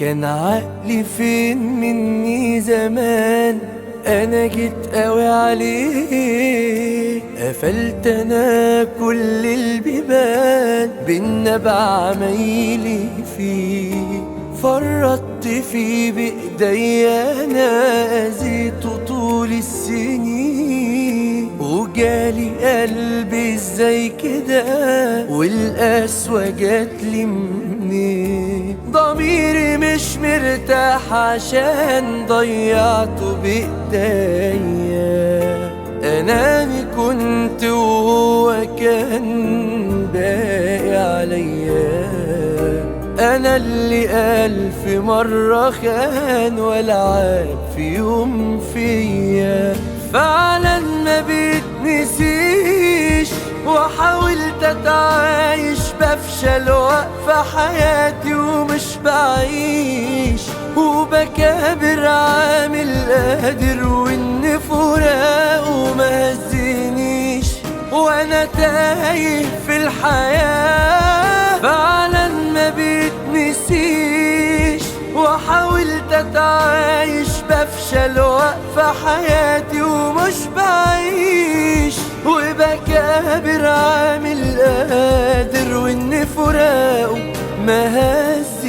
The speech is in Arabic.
كان عقلي فين مني زمان، انا جيت قوي عليه. قفلت انا كل البيبان بينا بعمايلي فيه، فرطت فيه بايديا انا، اذيته طول السنين. وجالي قلبي ازاي كده، والقسوة جاتلي منين؟ ضميري مش مرتاح عشان ضيعته بايديا. اناني كنت وهو كان باقي عليا، انا اللي 1000 مرة خان ولا عاب في يوم فيا. فعلا ما بيتنسيش، وحاولت اتعايش بفشل واقفة حياتي ومش بعيش، وبكابر عامل قادر وان فراقه ما هزنيش، وانا تايه في الحياة. فعلا ما بيتنسيش، وحاولت اتعايش بفشل واقفة حياتي ومش بعيش، وبكابر عامل قادر وان فراقه ما هز